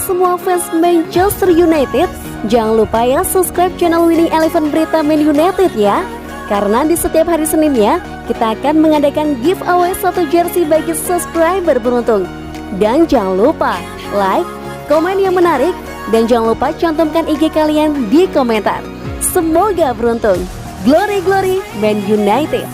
semua fans Manchester United, jangan lupa ya subscribe channel Winning Eleven Berita Man United ya. Karena di setiap hari Seninnya, kita akan mengadakan giveaway satu jersey bagi subscriber beruntung. Dan jangan lupa like, komen yang menarik, dan jangan lupa cantumkan IG kalian di komentar. Semoga beruntung. Glory Glory Man United.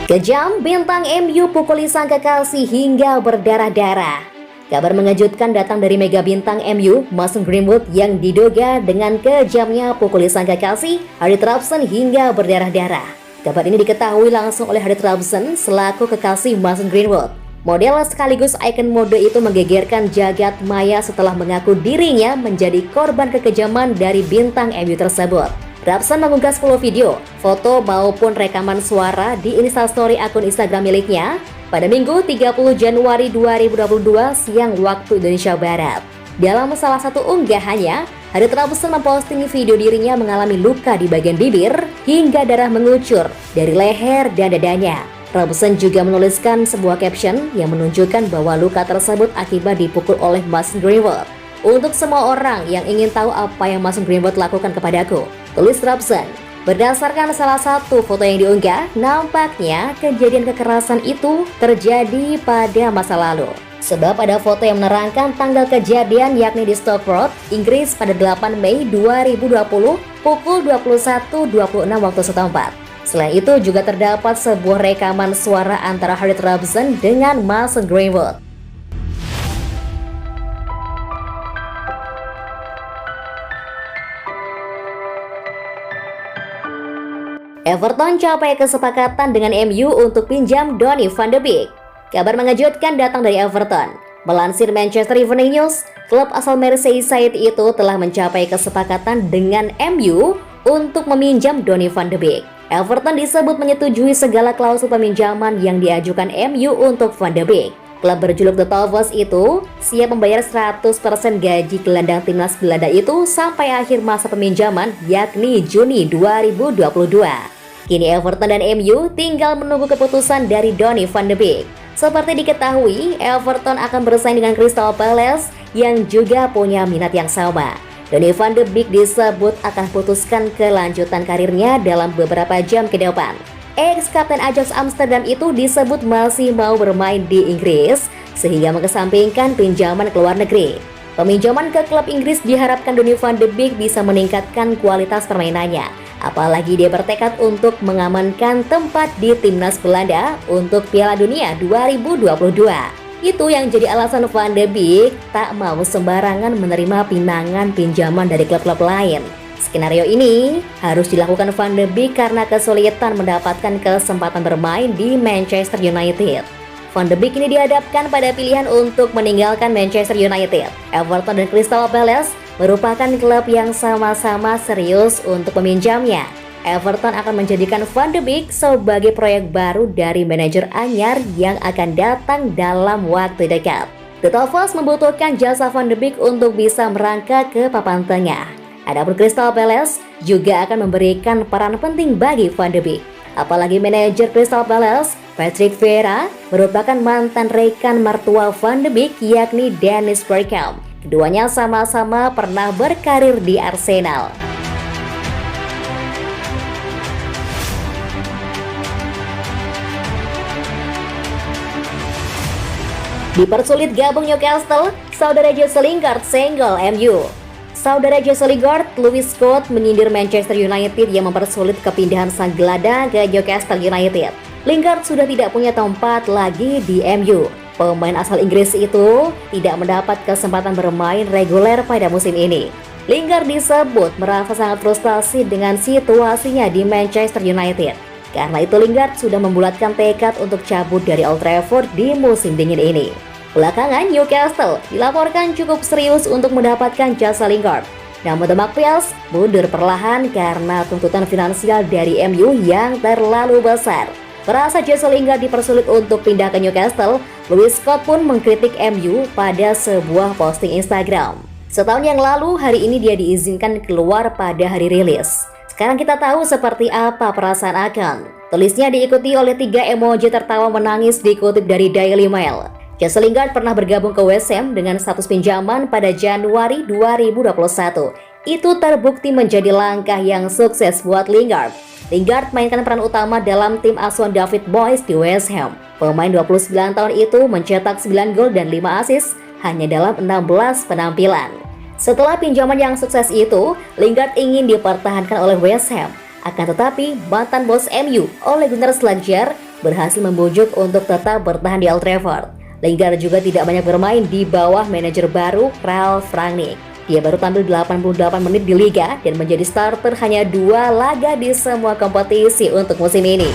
Kejam, bintang MU pukuli sang kekasih hingga berdarah-darah. Kabar mengejutkan datang dari mega bintang MU, Mason Greenwood, yang diduga dengan kejamnya pukuli sang kekasih, Harry Trabzon, hingga berdarah-darah. Kabar ini diketahui langsung oleh Harry Trabzon selaku kekasih Mason Greenwood. Model sekaligus ikon mode itu menggegerkan jagat maya setelah mengaku dirinya menjadi korban kekejaman dari bintang MU tersebut. Trabzon mengunggah 10 video, foto maupun rekaman suara di Instastory akun Instagram miliknya pada Minggu 30 Januari 2022 siang waktu Indonesia Barat. Dalam salah satu unggahannya, Harry Trabzon memposting video dirinya mengalami luka di bagian bibir hingga darah mengucur dari leher dan dadanya. Trabzon juga menuliskan sebuah caption yang menunjukkan bahwa luka tersebut akibat dipukul oleh Mason Greenwood. Untuk semua orang yang ingin tahu apa yang Mason Greenwood lakukan kepadaku, tulis Trabzon. Berdasarkan salah satu foto yang diunggah, nampaknya kejadian kekerasan itu terjadi pada masa lalu. Sebab ada foto yang menerangkan tanggal kejadian yakni di Stoke Road, Inggris pada 8 Mei 2020 pukul 21.26 waktu setempat. Selain itu juga terdapat sebuah rekaman suara antara Harry Trabzon dengan Mason Greenwood. Everton capai kesepakatan dengan MU untuk pinjam Donny van de Beek. Kabar mengejutkan datang dari Everton. Melansir Manchester Evening News, klub asal Merseyside itu telah mencapai kesepakatan dengan MU untuk meminjam Donny van de Beek. Everton disebut menyetujui segala klausul peminjaman yang diajukan MU untuk van de Beek. Klub berjuluk The Toffees itu siap membayar 100% gaji gelandang timnas Belanda itu sampai akhir masa peminjaman yakni Juni 2022. Kini Everton dan MU tinggal menunggu keputusan dari Donny van de Beek. Seperti diketahui, Everton akan bersaing dengan Crystal Palace yang juga punya minat yang sama. Donny van de Beek disebut akan putuskan kelanjutan karirnya dalam beberapa jam ke depan. Ex-kapten Ajax Amsterdam itu disebut masih mau bermain di Inggris sehingga mengesampingkan pinjaman ke luar negeri. Peminjaman ke klub Inggris diharapkan Donny van de Beek bisa meningkatkan kualitas permainannya. Apalagi dia bertekad untuk mengamankan tempat di timnas Belanda untuk Piala Dunia 2022. Itu yang jadi alasan van de Beek tak mau sembarangan menerima pinangan pinjaman dari klub-klub lain. Skenario ini harus dilakukan van de Beek karena kesulitan mendapatkan kesempatan bermain di Manchester United. Van de Beek ini dihadapkan pada pilihan untuk meninggalkan Manchester United. Everton dan Crystal Palace merupakan klub yang sama-sama serius untuk meminjamnya. Everton akan menjadikan van de Beek sebagai proyek baru dari manajer anyar yang akan datang dalam waktu dekat. The Toffees membutuhkan jasa van de Beek untuk bisa merangkak ke papan tengah. Adapun Crystal Palace juga akan memberikan peran penting bagi van de Beek. Apalagi manajer Crystal Palace, Patrick Vieira, merupakan mantan rekan mertua van de Beek yakni Dennis Bergkamp. Keduanya sama-sama pernah berkarir di Arsenal. Dipersulit gabung Newcastle, saudara Jesse Lingard senggol MU. Saudara Jesse Lingard, Louis Scott menyindir Manchester United yang mempersulit kepindahan sang gelandang ke Newcastle United. Lingard sudah tidak punya tempat lagi di MU. Pemain asal Inggris itu tidak mendapat kesempatan bermain reguler pada musim ini. Lingard disebut merasa sangat frustasi dengan situasinya di Manchester United. Karena itu Lingard sudah membulatkan tekad untuk cabut dari Old Trafford di musim dingin ini. Belakangan Newcastle dilaporkan cukup serius untuk mendapatkan jasa Lingard. Namun The Magpies mundur perlahan karena tuntutan finansial dari MU yang terlalu besar. Merasa Jesse Lingard dipersulit untuk pindah ke Newcastle, Louis Scott pun mengkritik MU pada sebuah posting Instagram. Setahun yang lalu, hari ini dia diizinkan keluar pada hari rilis. Sekarang kita tahu seperti apa perasaan Akon. Tulisnya diikuti oleh 3 emoji tertawa menangis dikutip dari Daily Mail. Jesse Lingard pernah bergabung ke West Ham dengan status pinjaman pada Januari 2021. Itu terbukti menjadi langkah yang sukses buat Lingard. Lingard mainkan peran utama dalam tim asuhan David Moyes di West Ham. Pemain 29 tahun itu mencetak 9 gol dan 5 assist hanya dalam 16 penampilan. Setelah pinjaman yang sukses itu, Lingard ingin dipertahankan oleh West Ham. Akan tetapi, mantan bos MU, Ole Gunnar Solskjaer, berhasil membujuk untuk tetap bertahan di Old Trafford. Lingard juga tidak banyak bermain di bawah manajer baru Ralf Rangnick. Dia baru tampil 88 menit di Liga dan menjadi starter hanya 2 laga di semua kompetisi untuk musim ini.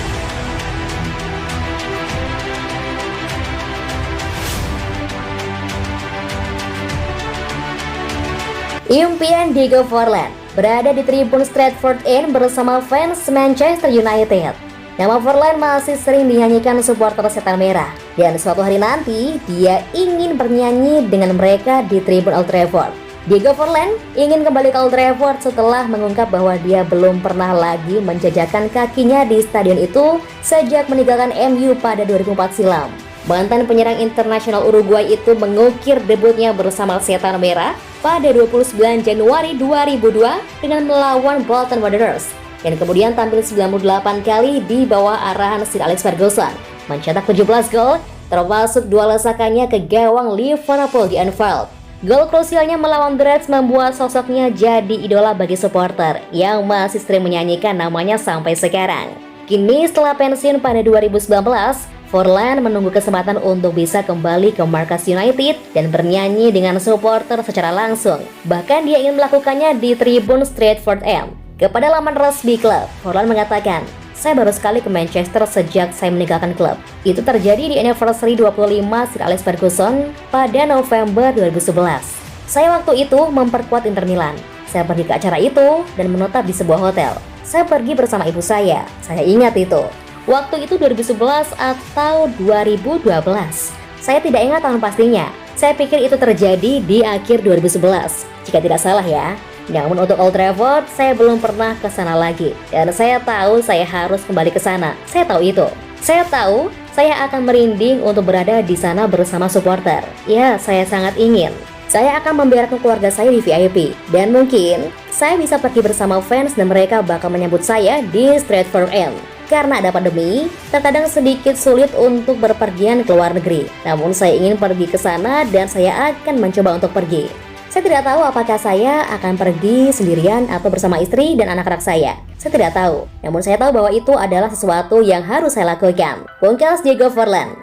Impian Diego Forlan berada di tribun Stratford End bersama fans Manchester United. Nama Forlan masih sering dinyanyikan supporter Setan Merah, dan suatu hari nanti dia ingin bernyanyi dengan mereka di tribun Old Trafford. Diego Forlan ingin kembali ke Old Trafford setelah mengungkap bahwa dia belum pernah lagi menjajakan kakinya di stadion itu sejak meninggalkan MU pada 2004 silam. Mantan penyerang internasional Uruguay itu mengukir debutnya bersama Setan Merah pada 29 Januari 2002 dengan melawan Bolton Wanderers, dan kemudian tampil 98 kali di bawah arahan Sir Alex Ferguson, mencetak 17 gol, termasuk 2 lesakannya ke gawang Liverpool di Anfield. Gol krusialnya melawan The Reds membuat sosoknya jadi idola bagi supporter yang masih sering menyanyikan namanya sampai sekarang. Kini setelah pensiun pada 2019, Forlan menunggu kesempatan untuk bisa kembali ke markas United dan bernyanyi dengan supporter secara langsung. Bahkan dia ingin melakukannya di tribun Stratford End. Kepada laman resmi klub, Forlan mengatakan, "Saya baru sekali ke Manchester sejak saya meninggalkan klub. Itu terjadi di anniversary 25 Sir Alex Ferguson pada November 2011. Saya waktu itu memperkuat Inter Milan. Saya pergi ke acara itu dan menetap di sebuah hotel. Saya pergi bersama ibu saya ingat itu. Waktu itu 2011 atau 2012. Saya tidak ingat tahun pastinya. Saya pikir itu terjadi di akhir 2011, jika tidak salah ya. Namun untuk Old Trafford, saya belum pernah ke sana lagi. Dan saya tahu saya harus kembali ke sana. Saya tahu itu. Saya tahu saya akan merinding untuk berada di sana bersama supporter. Ya, saya sangat ingin. Saya akan membiarkan keluarga saya di VIP. Dan mungkin saya bisa pergi bersama fans dan mereka bakal menyambut saya di Stratford End. Karena ada pandemi, terkadang sedikit sulit untuk berpergian ke luar negeri. Namun saya ingin pergi ke sana dan saya akan mencoba untuk pergi. Saya tidak tahu apakah saya akan pergi sendirian atau bersama istri dan anak-anak saya. Saya tidak tahu. Namun saya tahu bahwa itu adalah sesuatu yang harus saya lakukan. Pungkas Diego Forlan.